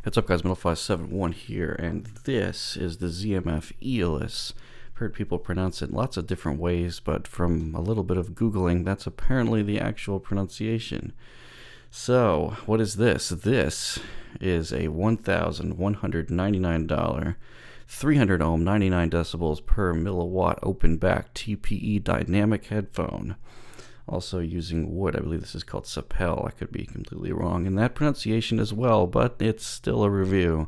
What's up, guys? Metal571 here, and this is the ZMF Aeolus. I've heard people pronounce it lots of different ways, but from a little bit of Googling, that's apparently the actual pronunciation. So, what is this? This is a $1,199, 300 ohm, 99 decibels per milliwatt open back TPE dynamic headphone. Also using wood. I believe this is called Sapel. I could be completely wrong in that pronunciation as well, but it's still a review.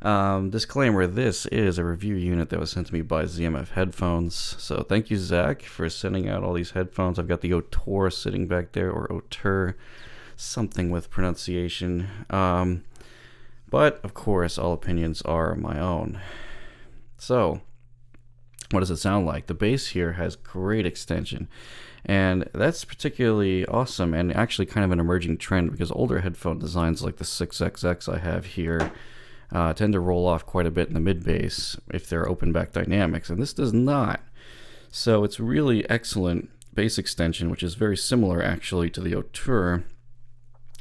Disclaimer, this is a review unit that was sent to me by ZMF Headphones. So thank you, Zach, for sending out all these headphones. I've got the Otor sitting back there, or Otur, something with pronunciation. But, of course, all opinions are my own. So, what does it sound like? The bass here has great extension. And that's particularly awesome and actually kind of an emerging trend because older headphone designs like the 6XX I have here tend to roll off quite a bit in the mid bass if they're open back dynamics, and this does not. So it's really excellent bass extension, which is very similar actually to the Otur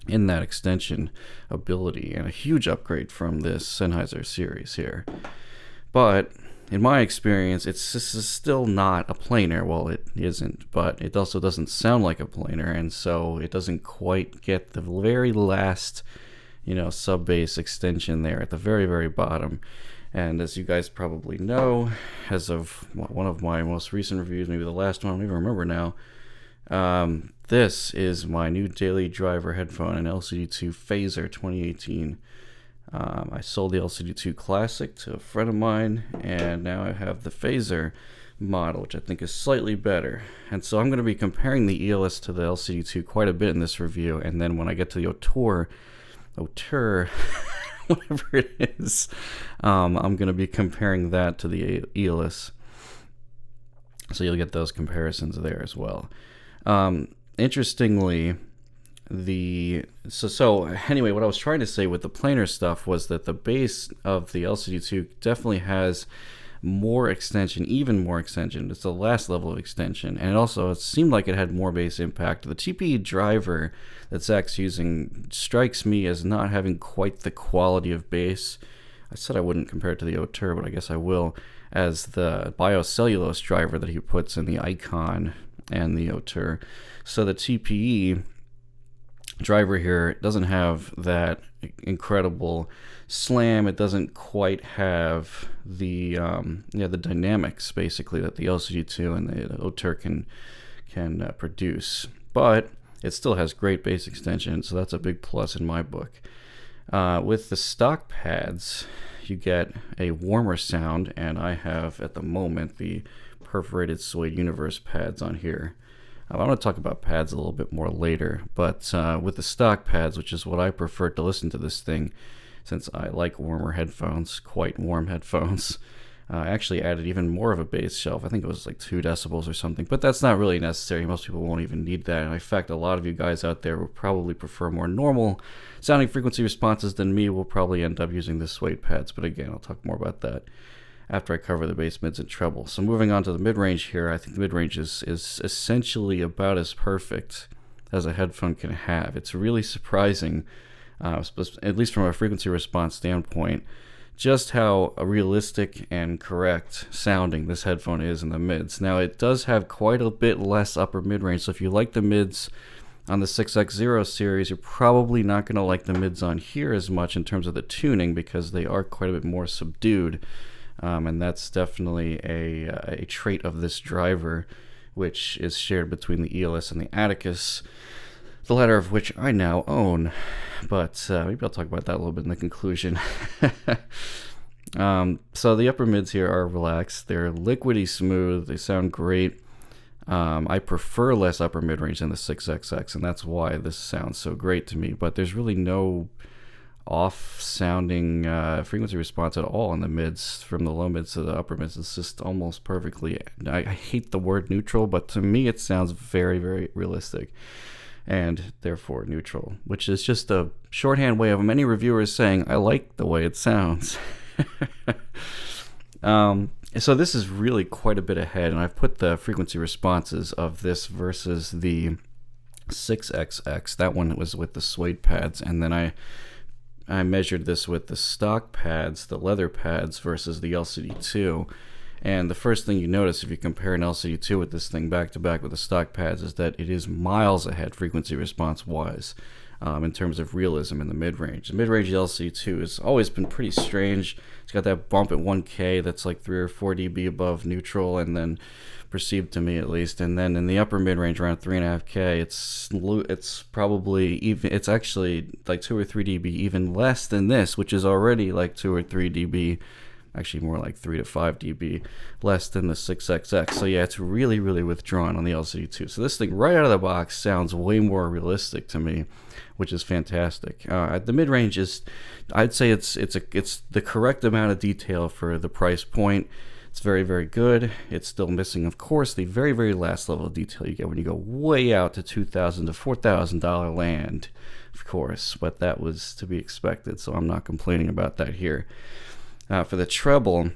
in that extension ability, and a huge upgrade from this Sennheiser series here. But in my experience, this is still not a planar. Well, it isn't, but it also doesn't sound like a planar, and so it doesn't quite get the very last, sub bass extension there at the very, very bottom. And as you guys probably know, as of one of my most recent reviews, maybe the last one, I don't even remember now, this is my new daily driver headphone, an LCD2 Phaser 2018. I sold the LCD2 Classic to a friend of mine, and now I have the Phaser model, which I think is slightly better. And so I'm going to be comparing the Aeolus to the LCD2 quite a bit in this review, and then when I get to the Otur, whatever it is, I'm going to be comparing that to the Aeolus. So you'll get those comparisons there as well. Interestingly, so anyway, what I was trying to say with the planar stuff was that the bass of the LCD2 definitely has more extension, even more extension. It's the last level of extension, and it seemed like it had more bass impact. The TPE driver that Zach's using strikes me as not having quite the quality of bass. I said I wouldn't compare it to the Otur, but I guess I will, as the biocellulose driver that he puts in the Icon and the Otur. So the TPE driver here doesn't have that incredible slam. It doesn't quite have the the dynamics basically that the LCD2 and the Otur can produce, but it still has great bass extension, so that's a big plus in my book. With the stock pads, you get a warmer sound, and I have at the moment the perforated suede universe pads on here. I'm going to talk about pads a little bit more later, but with the stock pads, which is what I prefer to listen to this thing, since I like warmer headphones, quite warm headphones, I actually added even more of a bass shelf. I think it was like 2 decibels or something, but that's not really necessary. Most people won't even need that, and in fact, a lot of you guys out there will probably prefer more normal sounding frequency responses than me. Will probably end up using the suede pads, but again, I'll talk more about that after I cover the bass, mids, and treble. So moving on to the mid-range here, I think the mid-range is essentially about as perfect as a headphone can have. It's really surprising, at least from a frequency response standpoint, just how realistic and correct sounding this headphone is in the mids. Now, it does have quite a bit less upper mid-range, so if you like the mids on the 6X0 series, you're probably not going to like the mids on here as much in terms of the tuning because they are quite a bit more subdued. And that's definitely a trait of this driver, which is shared between the Aeolus and the Atticus, the latter of which I now own. But maybe I'll talk about that a little bit in the conclusion. So the upper mids here are relaxed. They're liquidy smooth. They sound great. I prefer less upper mid-range than the 6XX, and that's why this sounds so great to me. But there's really no off-sounding frequency response at all in the mids, from the low mids to the upper mids. It's just almost perfectly, I hate the word neutral, but to me it sounds very, very realistic and therefore neutral, which is just a shorthand way of many reviewers saying I like the way it sounds. So this is really quite a bit ahead, and I've put the frequency responses of this versus the 6XX. That one was with the suede pads, and then I I measured this with the stock pads, the leather pads, versus the LCD2. And the first thing you notice if you compare an LCD2 with this thing back to back with the stock pads is that it is miles ahead frequency response wise in terms of realism in the mid-range. The mid-range LCD2 has always been pretty strange. It's got that bump at 1K that's like 3 or 4 dB above neutral, and then perceived to me at least, and then in the upper mid-range around 3.5K, it's probably even, it's actually like 2 or 3 dB even less than this, which is already like 2 or 3 dB, actually more like 3 to 5 dB less than the 6XX. So yeah, it's really withdrawn on the LCD2. So this thing right out of the box sounds way more realistic to me, which is fantastic. The mid-range is, I'd say it's the correct amount of detail for the price point. It's very good. It's still missing, of course, the very last level of detail you get when you go way out to $2,000 to $4,000 land, of course, but that was to be expected, so I'm not complaining about that here. For the treble,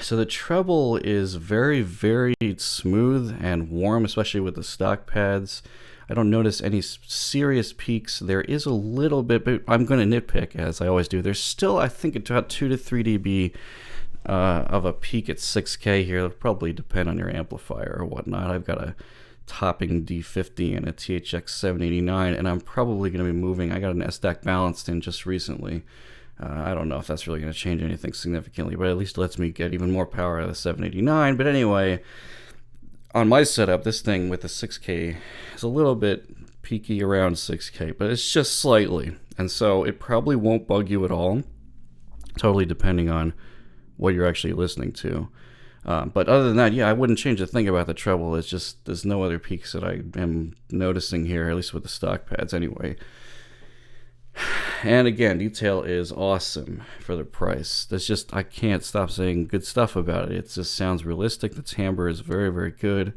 so the treble is very smooth and warm, especially with the stock pads. I don't notice any serious peaks. There is a little bit, but I'm going to nitpick, as I always do. There's still, I think, about 2 to 3 dB of a peak at 6K here. It'll probably depend on your amplifier or whatnot. I've got a topping D50 and a THX 789, and I'm probably going to be moving. I got an S-DAC balanced in just recently. I don't know if that's really going to change anything significantly, but at least it lets me get even more power out of the 789. But anyway, on my setup, this thing with the 6K is a little bit peaky around 6K, but it's just slightly. And so it probably won't bug you at all, totally depending on what you're actually listening to. But other than that, yeah, I wouldn't change a thing about the treble. It's just there's no other peaks that I am noticing here, at least with the stock pads anyway. And again, detail is awesome for the price. There's just, I can't stop saying good stuff about it. It just sounds realistic. The timbre is very good.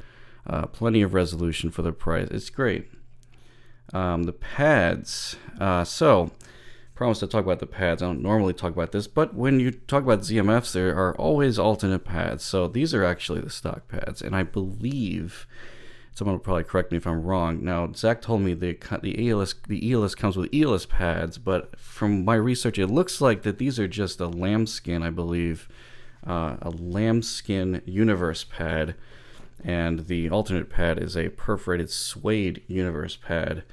Plenty of resolution for the price. It's great. The pads. So, promise to talk about the pads. I don't normally talk about this, but when you talk about ZMFs, there are always alternate pads. So these are actually the stock pads, and I believe someone will probably correct me if I'm wrong. Now, Zach told me the Aeolus comes with Aeolus pads, but from my research, it looks like that these are just a lambskin, I believe, a lambskin universe pad, and the alternate pad is a perforated suede universe pad.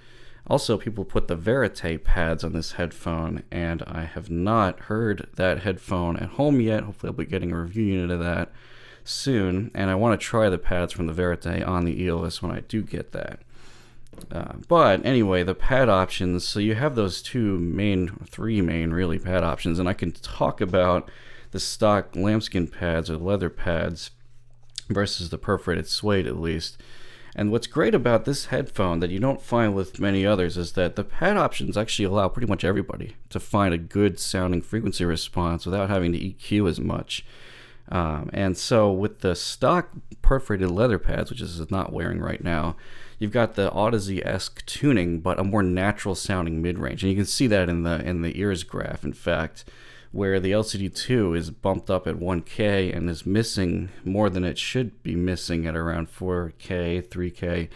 Also, people put the Verite pads on this headphone, and I have not heard that headphone at home yet. Hopefully I'll be getting a review unit of that soon, and I want to try the pads from the Verite on the Aeolus when I do get that. But anyway, the pad options, so you have those three main really pad options, and I can talk about the stock lambskin pads or leather pads versus the perforated suede at least. And what's great about this headphone that you don't find with many others is that the pad options actually allow pretty much everybody to find a good sounding frequency response without having to EQ as much. And so with the stock perforated leather pads, which is not wearing right now, you've got the Audeze-esque tuning, but a more natural sounding mid-range. And you can see that in the ears graph, in fact, where the LCD2 is bumped up at 1K and is missing more than it should be missing at around 4K, 3K.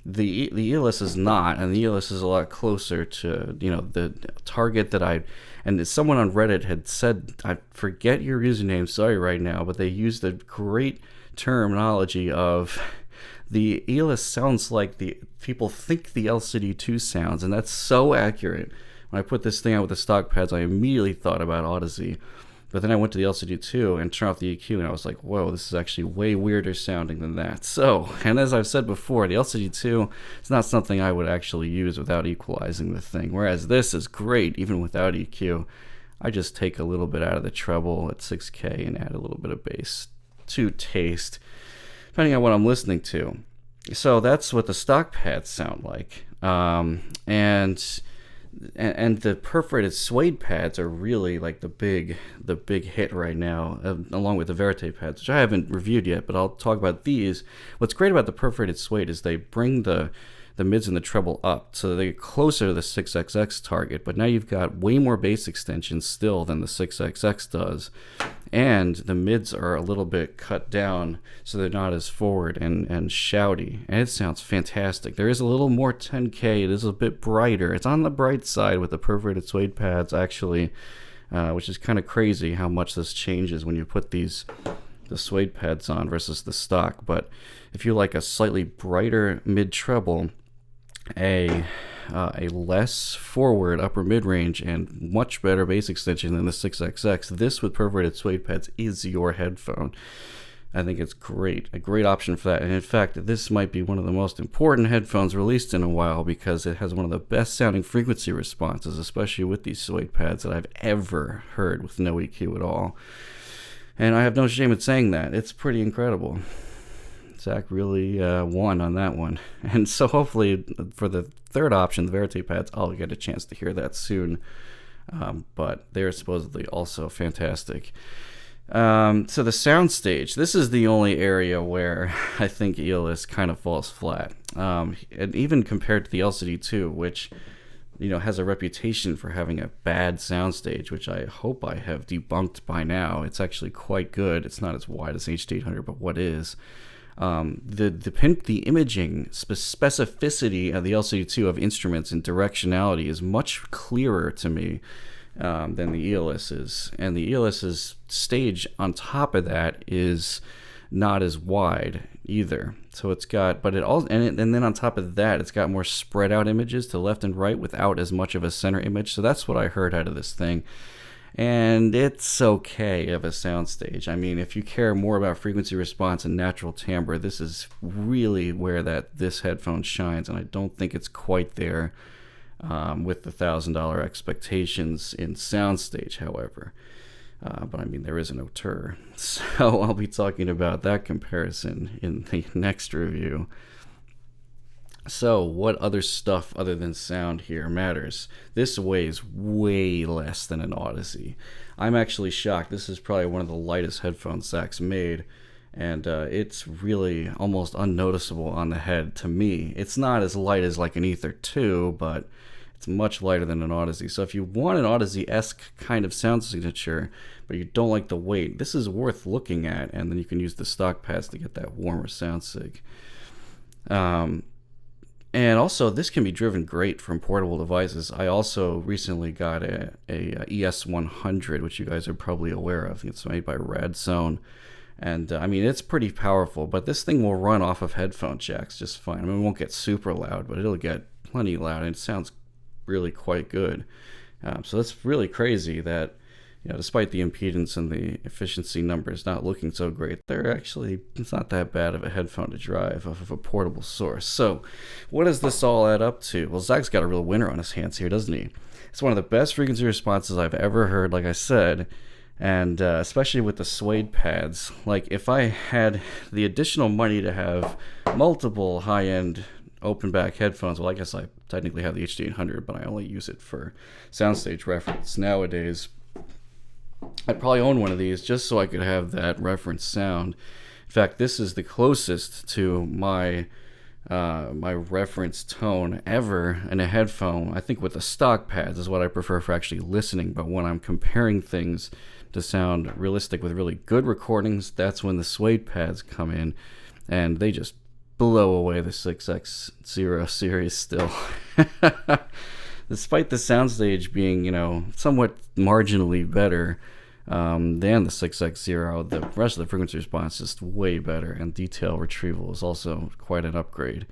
The Aeolus is not, and the Aeolus is a lot closer to, the target that and someone on Reddit had said, I forget your username, sorry right now, but they used a great terminology of the Aeolus sounds like the people think the LCD2 sounds, and that's so accurate. When I put this thing out with the stock pads, I immediately thought about Audeze. But then I went to the LCD2 and turned off the EQ, and I was like, whoa, this is actually way weirder sounding than that. So, and as I've said before, the LCD2 is not something I would actually use without equalizing the thing, whereas this is great even without EQ. I just take a little bit out of the treble at 6K and add a little bit of bass to taste, depending on what I'm listening to. So that's what the stock pads sound like. And the perforated suede pads are really like the big hit right now, along with the Verite pads, which I haven't reviewed yet, but I'll talk about these. What's great about the perforated suede is they bring the mids and the treble up, so they get closer to the 6XX target, but now you've got way more bass extensions still than the 6XX does, and the mids are a little bit cut down so they're not as forward and shouty, and it sounds fantastic. There is a little more 10K. It is a bit brighter. It's on the bright side with the perforated suede pads, actually, which is kind of crazy how much this changes when you put the suede pads on versus the stock. But if you like a slightly brighter mid treble, a less forward upper mid range, and much better bass extension than the 6XX, this with perforated suede pads is your headphone. I think it's great, a great option for that. And in fact, this might be one of the most important headphones released in a while, because it has one of the best sounding frequency responses, especially with these suede pads, that I've ever heard with no EQ at all. And I have no shame in saying that. It's pretty incredible. Zach really won on that one. And so hopefully for the third option, the Verite pads, I'll get a chance to hear that soon. But they're supposedly also fantastic. So the Soundstage, this is the only area where I think Aeolus kind of falls flat. And even compared to the LCD2, which has a reputation for having a bad soundstage, which I hope I have debunked by now. It's actually quite good. It's not as wide as HD800, but what is? The imaging specificity of the LCD2 of instruments and directionality is much clearer to me than the Aeolus is. And the Aeolus's stage on top of that is not as wide either. So it's got, but it all, and then on top of that, it's got more spread out images to left and right without as much of a center image. So that's what I heard out of this thing. And it's okay of a soundstage. I mean, if you care more about frequency response and natural timbre, this is really where this headphone shines. And I don't think it's quite there with the $1,000 expectations in soundstage, however. But I mean, there is an auteur, so I'll be talking about that comparison in the next review. So what other stuff other than sound here matters? This weighs way less than an Odyssey. I'm actually shocked. This is probably one of the lightest headphones Zach's made, and it's really almost unnoticeable on the head to me. It's not as light as like an Ether 2, but it's much lighter than an Odyssey. So if you want an Odyssey-esque kind of sound signature, but you don't like the weight, this is worth looking at, and then you can use the stock pads to get that warmer sound sig. And also, this can be driven great from portable devices. I also recently got a ES100, which you guys are probably aware of. It's made by Radzone. And I mean, it's pretty powerful, but this thing will run off of headphone jacks just fine. I mean, it won't get super loud, but it'll get plenty loud, and it sounds really quite good. So that's really crazy that, despite the impedance and the efficiency numbers not looking so great, it's not that bad of a headphone to drive off of a portable source. So what does this all add up to? Well, Zach's got a real winner on his hands here, doesn't he? It's one of the best frequency responses I've ever heard, like I said, and especially with the suede pads. Like, if I had the additional money to have multiple high-end open back headphones, well, I guess I technically have the HD800, but I only use it for soundstage reference nowadays. I'd probably own one of these just so I could have that reference sound. In fact, this is the closest to my reference tone ever in a headphone. I think with the stock pads is what I prefer for actually listening, but when I'm comparing things to sound realistic with really good recordings, that's when the suede pads come in, and they just blow away the 6X0 series still. Despite the soundstage being, somewhat marginally better than the 6X0, the rest of the frequency response is just way better, and detail retrieval is also quite an upgrade.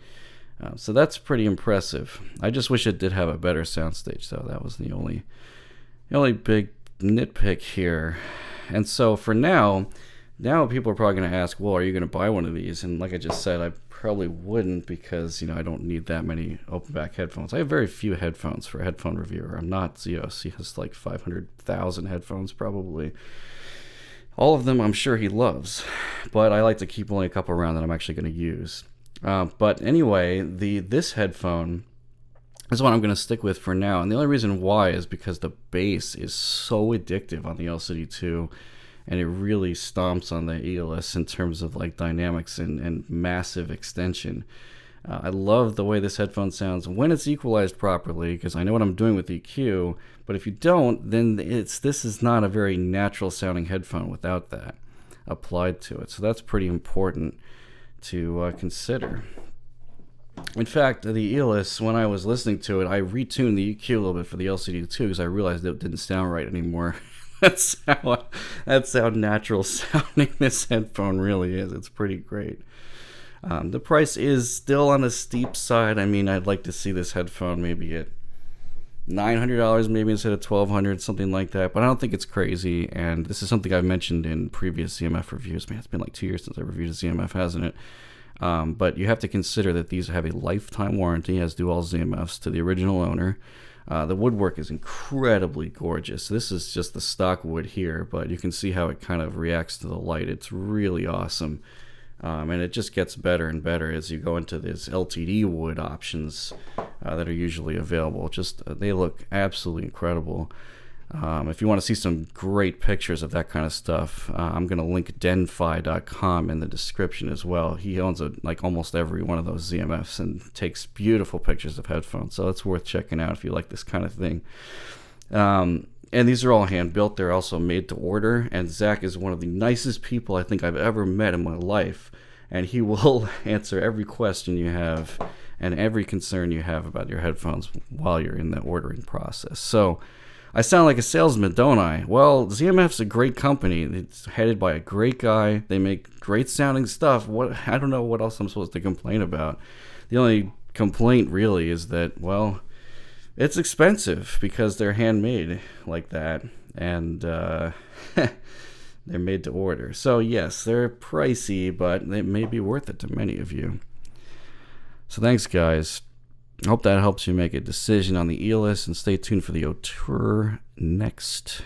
So that's pretty impressive. I just wish it did have a better soundstage, though. That was the only big nitpick here. And so for now people are probably going to ask, well, are you going to buy one of these? And like I just said, I probably wouldn't, because I don't need that many open back headphones. I have very few headphones for a headphone reviewer. I'm not Zeus. He has like 500,000 headphones probably. All of them I'm sure he loves, but I like to keep only a couple around that I'm actually going to use. But anyway, this headphone is what I'm going to stick with for now, and the only reason why is because the bass is so addictive on the LCD2, and it really stomps on the Aeolus in terms of like dynamics and massive extension. I love the way this headphone sounds when it's equalized properly, because I know what I'm doing with EQ, but if you don't, then this is not a very natural sounding headphone without that applied to it. So that's pretty important to consider. In fact, the Aeolus, when I was listening to it, I retuned the EQ a little bit for the LCD2 because I realized it didn't sound right anymore. That's how natural sounding this headphone really is. It's pretty great. The price is still on the steep side. I mean, I'd like to see this headphone maybe at $900 maybe instead of $1,200, something like that. But I don't think it's crazy. And this is something I've mentioned in previous ZMF reviews. Man, it's been like 2 years since I reviewed a ZMF, hasn't it? But you have to consider that these have a lifetime warranty, as do all ZMFs, to the original owner. The woodwork is incredibly gorgeous. This is just the stock wood here, but you can see how it kind of reacts to the light. It's really awesome. And it just gets better and better as you go into these LTD wood options that are usually available. Just they look absolutely incredible. If you want to see some great pictures of that kind of stuff, I'm going to link denfi.com in the description as well. He owns like almost every one of those ZMFs and takes beautiful pictures of headphones, so it's worth checking out if you like this kind of thing. And these are all hand built. They're also made to order, and Zach is one of the nicest people I think I've ever met in my life, and he will answer every question you have and every concern you have about your headphones while you're in the ordering process. So I sound like a salesman, don't I? Well, ZMF's a great company. It's headed by a great guy. They make great sounding stuff. I don't know what else I'm supposed to complain about. The only complaint really is that, well, it's expensive because they're handmade like that, and they're made to order. So yes, they're pricey, but they may be worth it to many of you. So thanks, guys. I hope that helps you make a decision on the Aeolus, and stay tuned for the Auteur next.